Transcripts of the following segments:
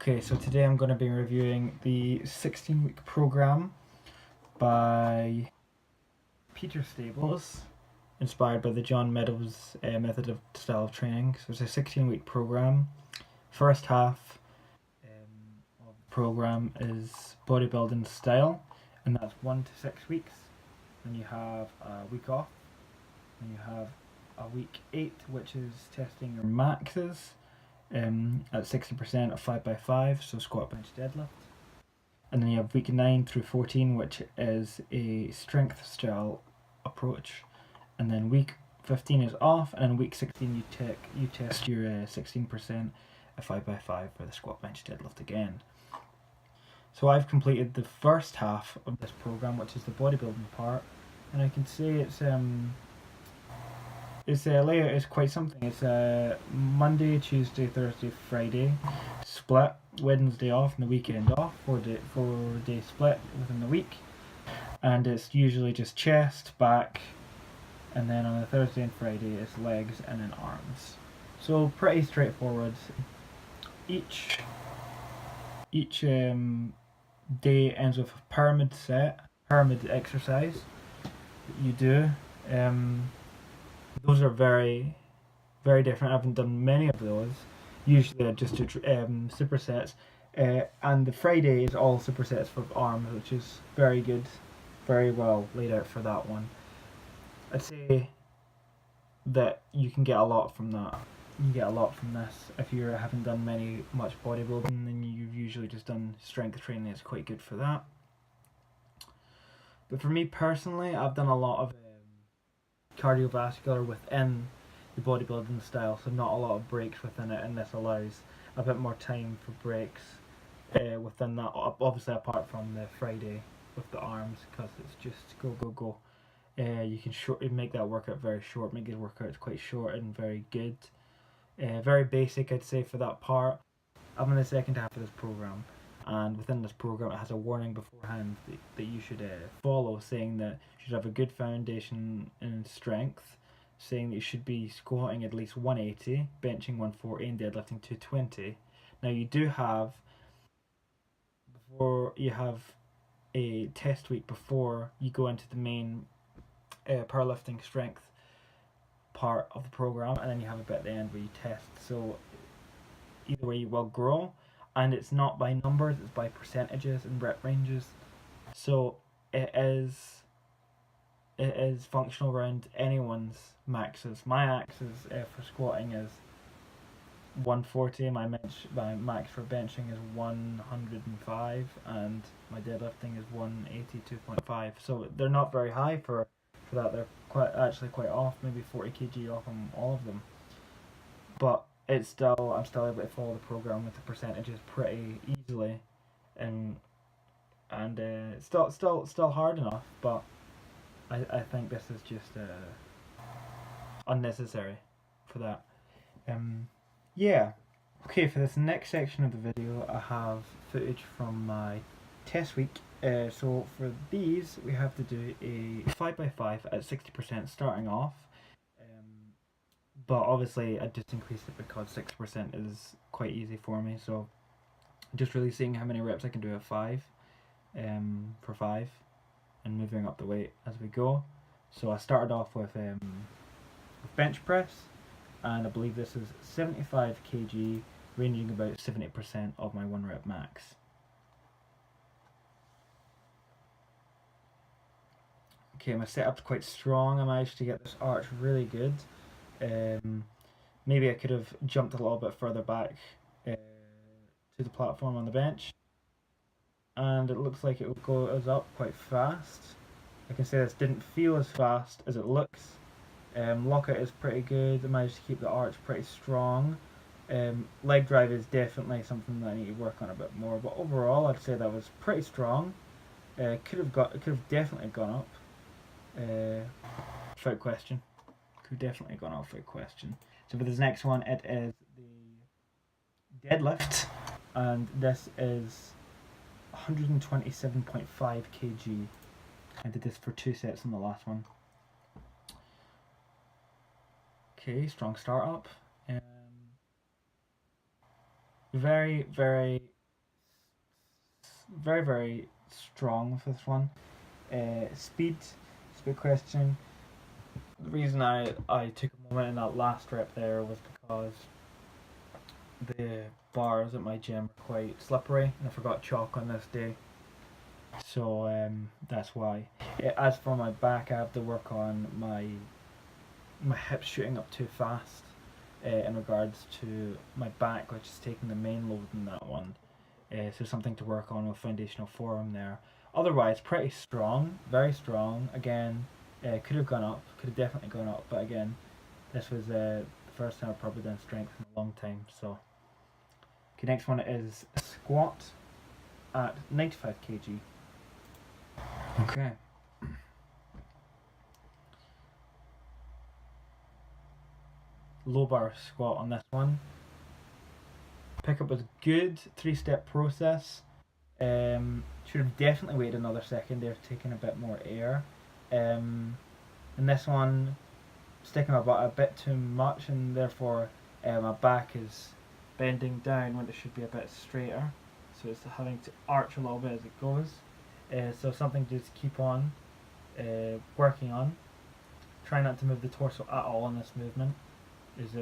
Okay, so today I'm going to be reviewing the 16-week program by Peter Stables, inspired by the John Meadows method of style of training. So it's a 16-week program. First half of the program is bodybuilding style, and that's 1 to 6 weeks. Then you have a week off. Then you have a week 8, which is testing your maxes. At 60% of 5x5, so squat, bench, deadlift. And then you have week 9 through 14, which is a strength style approach. And then week 15 is off, and then week 16 you test your 16% of 5x5 for the squat, bench, deadlift again. So I've completed the first half of this program, which is the bodybuilding part, and I can say its layout is quite something. It's Monday, Tuesday, Thursday, Friday split, Wednesday off and the weekend off, 4-day split within the week. And it's usually just chest, back, and then on a Thursday and Friday it's legs and then arms. So pretty straightforward. Each day ends with a pyramid exercise that you do. Those are very, very different. I haven't done many of those. Usually I just do supersets. And the Friday is all supersets for arms, which is very good. Very well laid out for that one. I'd say that you can get a lot from that. You get a lot from this. If you haven't done much bodybuilding, then you've usually just done strength training. It's quite good for that. But for me personally, I've done a lot of cardiovascular within the bodybuilding style, so not a lot of breaks within it, and this allows a bit more time for breaks within that, obviously apart from the Friday with the arms, because it's just go. You can make that workout very short, make the workouts quite short and very good. Very basic, I'd say, for that part. I'm in the second half of this program, and within this program it has a warning beforehand that you should follow, saying that you should have a good foundation in strength, saying that you should be squatting at least 180, benching 140 and deadlifting 220. Now you do have, before you have a test week before you go into the main powerlifting strength part of the program, and then you have a bit at the end where you test. So either way you will grow, and it's not by numbers, it's by percentages and rep ranges. So it is functional around anyone's maxes. My maxes for squatting is 140, my max for benching is 105, and my deadlifting is 182.5. So they're not very high for that. They're quite off, maybe 40 kg off on all of them. But I'm still able to follow the program with the percentages pretty easily, and it's still hard enough, but I think this is just unnecessary for that. Yeah. Okay, for this next section of the video I have footage from my test week. So for these we have to do a 5x5 at 60% starting off. But obviously I just increased it because 6% is quite easy for me, so just really seeing how many reps I can do at 5 for 5 and moving up the weight as we go. So I started off with bench press, and I believe this is 75 kg, ranging about 70% of my 1 rep max. Okay, my setup's quite strong. I managed to get this arch really good. Maybe I could have jumped a little bit further back to the platform on the bench, and it looks like it goes up quite fast. I can say this didn't feel as fast as it looks. Lockout is pretty good. I managed to keep the arch pretty strong. Leg drive is definitely something that I need to work on a bit more, but overall I'd say that was pretty strong. Could have definitely gone up, without question. Could definitely gone off without question. So for this next one, it is the deadlift, and this is 127.5 kg. I did this for 2 sets in the last one. Okay, strong start up. very, very, very, very strong with this one. Speed, it's a big question. The reason I took a moment in that last rep there was because the bars at my gym are quite slippery and I forgot chalk on this day. So that's why. As for my back, I have to work on my hips shooting up too fast in regards to my back, which is taking the main load in that one. So something to work on with foundational form there. Otherwise, pretty strong, very strong. Again, could have gone up, could have definitely gone up, but again, this was the first time I've probably done strength in a long time. So, okay, next one is squat at 95 kg. Okay. Low bar squat on this one. Pickup was good, 3-step process. Should have definitely waited another second there, taking a bit more air. And this one, sticking my butt a bit too much, and therefore my back is bending down when it should be a bit straighter. So it's having to arch a little bit as it goes. So something to just keep on working on. Try not to move the torso at all in this movement is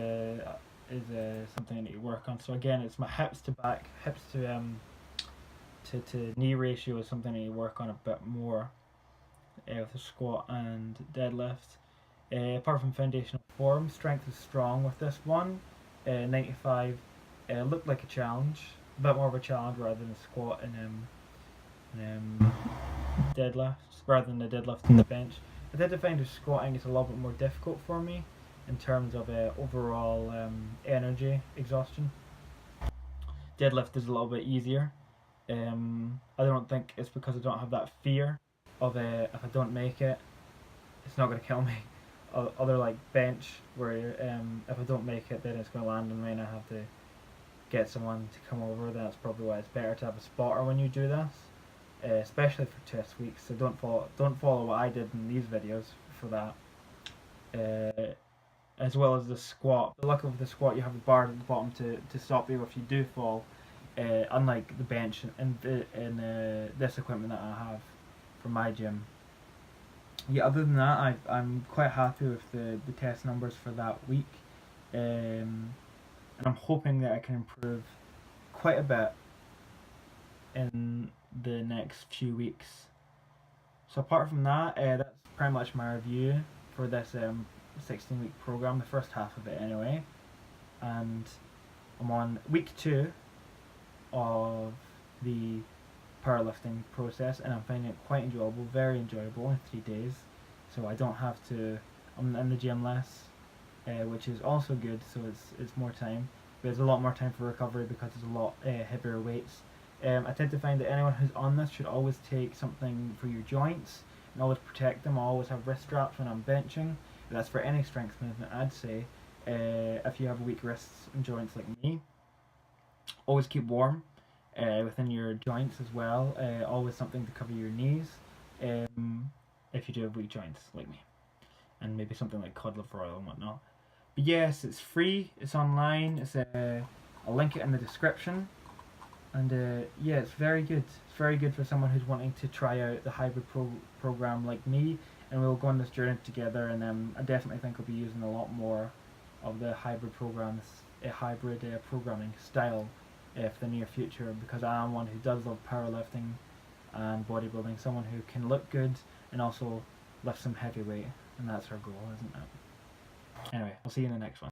something I need to work on. So again, it's my hips to back, hips to knee ratio is something I need to work on a bit more with the squat and deadlift. Apart from foundational form, strength is strong with this one. 95 looked like a challenge, a bit more of a challenge rather than a squat and deadlift, rather than the deadlift and the bench. I did find the squatting is a little bit more difficult for me in terms of overall energy exhaustion. Deadlift is a little bit easier. I don't think it's because I don't have that fear of if I don't make it, it's not going to kill me. Other like bench, where if I don't make it, then it's going to land on me and I have to get someone to come over. That's probably why it's better to have a spotter when you do this, especially for test weeks. So don't follow what I did in these videos for that. As well as the squat. The luck of the squat, you have a bar at the bottom to stop you if you do fall. Unlike the bench and this equipment that I have for my gym. Yeah, other than that, I'm quite happy with the test numbers for that week, and I'm hoping that I can improve quite a bit in the next few weeks. So apart from that, that's pretty much my review for this 16-week program, the first half of it anyway, and I'm on week 2 of the powerlifting process, and I'm finding it quite enjoyable, very enjoyable in 3 days. So I don't have to. I'm in the gym less, which is also good. So it's more time. But there's a lot more time for recovery because there's a lot heavier weights. I tend to find that anyone who's on this should always take something for your joints and always protect them. I always have wrist straps when I'm benching. That's for any strength movement, I'd say. If you have weak wrists and joints like me, always keep warm within your joints as well. Always something to cover your knees if you do have weak joints like me. And maybe something like cod liver oil and whatnot. But yes, it's free, it's online, I'll link it in the description. And yeah, it's very good. It's very good for someone who's wanting to try out the hybrid program like me. And we'll go on this journey together, and I definitely think I'll be using a lot more of the hybrid programs, hybrid programming style for the near future, because I am one who does love powerlifting and bodybuilding, someone who can look good and also lift some heavy weight, and that's our goal, isn't it? Anyway, I'll see you in the next one.